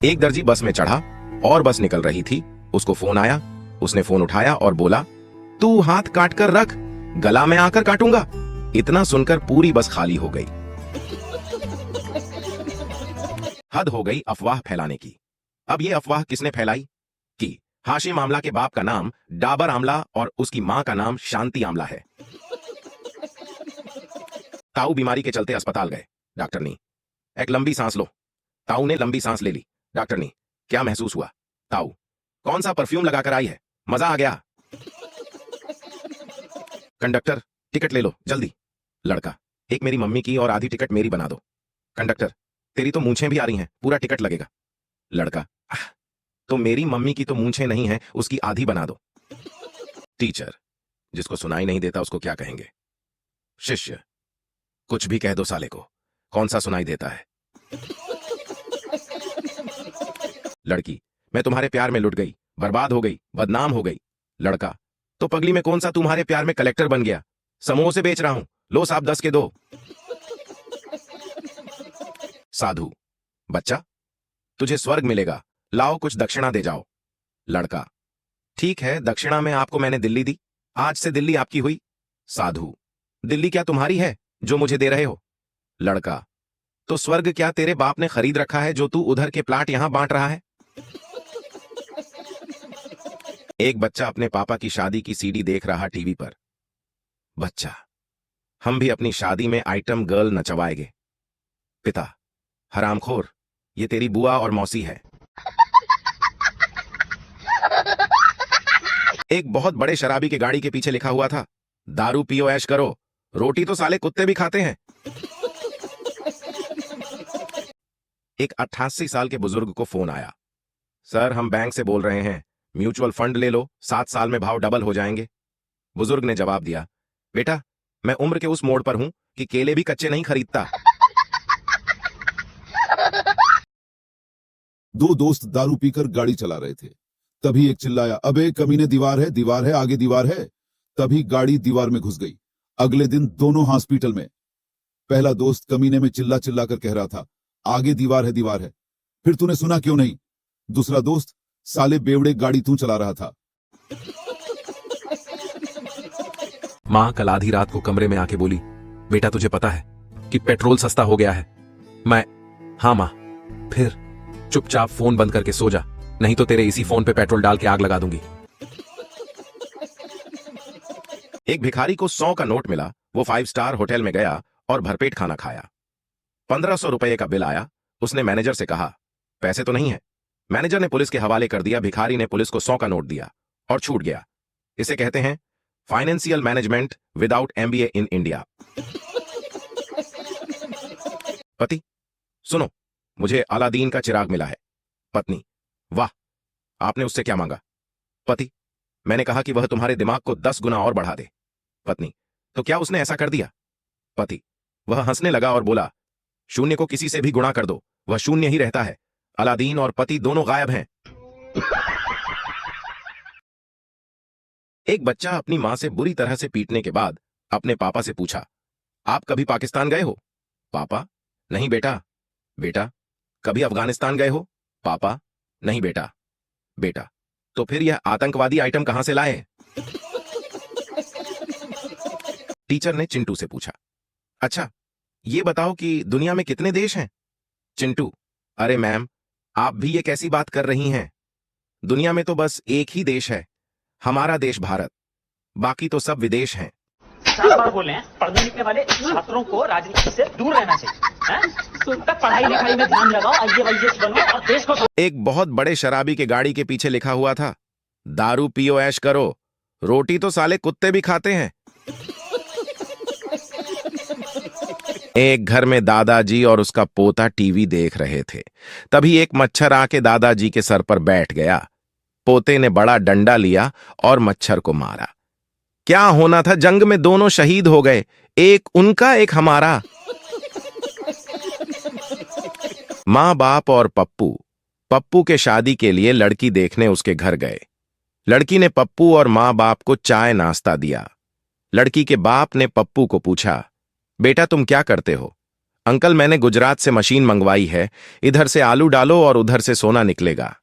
एक दर्जी बस में चढ़ा और बस निकल रही थी। उसको फोन आया। उसने फोन उठाया और बोला, तू हाथ काट कर रख, गला में आकर काटूंगा। इतना सुनकर पूरी बस खाली हो गई। हद हो गई अफवाह फैलाने की। अब ये अफवाह किसने फैलाई कि हाशिम आमला के बाप का नाम डाबर आमला और उसकी मां का नाम शांति आमला है। ताऊ बीमारी के चलते अस्पताल गए। डॉक्टर ने, एक लंबी सांस लो। ताऊ ने लंबी सांस ले ली। डॉक्टर ने, क्या महसूस हुआ? ताऊ, कौन सा परफ्यूम लगाकर आई है, मजा आ गया। कंडक्टर, टिकट ले लो जल्दी। लड़का, एक मेरी मम्मी की और आधी टिकट मेरी बना दो। कंडक्टर, तेरी तो मूंछें भी आ रही हैं, पूरा टिकट लगेगा। लड़का, तो मेरी मम्मी की तो मूंछें नहीं है, उसकी आधी बना दो। टीचर, जिसको सुनाई नहीं देता उसको क्या कहेंगे? शिष्य, कुछ भी कह दो साले को, कौन सा सुनाई देता है? लड़की, मैं तुम्हारे प्यार में लुट गई, बर्बाद हो गई, बदनाम हो गई। लड़का, तो पगली में कौन सा तुम्हारे प्यार में कलेक्टर बन गया, समोसे बेच रहा हूं, लो साहब 10 के दो। साधु, बच्चा, तुझे स्वर्ग मिलेगा, लाओ कुछ दक्षिणा दे जाओ। लड़का, ठीक है, दक्षिणा में आपको मैंने दिल्ली दी, आज से दिल्ली आपकी हुई। साधु, दिल्ली क्या तुम्हारी है जो मुझे दे रहे हो? लड़का, तो स्वर्ग क्या तेरे बाप ने खरीद रखा है जो तू उधर के प्लाट यहां बांट रहा है? एक बच्चा अपने पापा की शादी की सीडी देख रहा टीवी पर। बच्चा, हम भी अपनी शादी में आइटम गर्ल नचवाएंगे। पिता, हरामखोर, ये तेरी बुआ और मौसी है। एक बहुत बड़े शराबी के गाड़ी के पीछे लिखा हुआ था, दारू पियो ऐश करो, रोटी तो साले कुत्ते भी खाते हैं। एक 88 साल के बुजुर्ग को फोन आया, सर हम बैंक से बोल रहे हैं, म्यूचुअल फंड ले लो, 7 साल में भाव डबल हो जाएंगे। बुजुर्ग ने जवाब दिया, बेटा मैं उम्र के उस मोड़ पर हूं कि केले भी कच्चे नहीं खरीदता। दो दोस्त दारू पीकर गाड़ी चला रहे थे। तभी एक चिल्लाया, अबे कमीने, दीवार है, आगे दीवार है। तभी गाड़ी दीवार में घुस गई। अगले दिन दोनों हॉस्पिटल में। पहला दोस्त कमीने में चिल्ला चिल्ला कर कह रहा था, आगे दीवार है। फिर तूने सुना क्यों नहीं? दूसरा दोस्त, साले बेवड़े, गाड़ी तू चला रहा था। मां कल आधी रात को कमरे में आके बोली, बेटा तुझे पता है कि पेट्रोल सस्ता हो गया है? मैं, हाँ मां। फिर चुपचाप फोन बंद करके सो जा, नहीं तो तेरे इसी फोन पे पेट्रोल डाल के आग लगा दूंगी। एक भिखारी को 100 का नोट मिला। वो 5 स्टार होटल में गया और भरपेट खाना खाया। 1500 रुपए का बिल आया। उसने मैनेजर से कहा, पैसे तो नहीं है। मैनेजर ने पुलिस के हवाले कर दिया। भिखारी ने पुलिस को 100 का नोट दिया और छूट गया। इसे कहते हैं financial management without MBA in India. पति, सुनो, मुझे अलादीन का चिराग मिला है। पत्नी, वाह, आपने उससे क्या मांगा? पति, मैंने कहा कि वह तुम्हारे दिमाग को 10 गुना और बढ़ा दे। पत्नी, तो क्या उसने ऐसा कर दिया? पति, वह हंसने लगा और बोला, शून्य को किसी से भी गुणा कर दो, वह शून्य ही रहता है। अलादीन और पति दोनों गायब हैं। एक बच्चा अपनी मां से बुरी तरह से पीटने के बाद अपने पापा से पूछा, आप कभी पाकिस्तान गए हो? पापा, नहीं बेटा। बेटा, कभी अफगानिस्तान गए हो? पापा, नहीं बेटा। बेटा, तो फिर यह आतंकवादी आइटम कहां से लाए? टीचर ने चिंटू से पूछा, अच्छा ये बताओ कि दुनिया में कितने देश हैं? चिंटू, अरे मैम, आप भी ये कैसी बात कर रही हैं? दुनिया में तो बस एक ही देश है, हमारा देश भारत, बाकी तो सब विदेश हैं। 4 बार बोले हैं, पढ़ने लिखने वाले छात्रों को राजनीति से दूर रहना चाहिए, हैं? तब पढ़ाई लिखाई में ध्यान लगाओ, IAS बनो और देश को। एक बहुत बड़े शराबी के गाड़ी के पीछे लिखा हुआ था, दारू पियो ऐश करो, रोटी तो साले कुत्ते भी खाते हैं। एक घर में दादाजी और उसका पोता टीवी देख रहे थे। तभी एक मच्छर आके दादाजी के सर पर बैठ गया। पोते ने बड़ा डंडा लिया और मच्छर को मारा। क्या होना था, जंग में दोनों शहीद हो गए, एक उनका एक हमारा। मां बाप और पप्पू के शादी के लिए लड़की देखने उसके घर गए। लड़की ने पप्पू और मां बाप को चाय नाश्ता दिया। लड़की के बाप ने पप्पू को पूछा, बेटा तुम क्या करते हो? अंकल मैंने गुजरात से मशीन मंगवाई है, इधर से आलू डालो और उधर से सोना निकलेगा।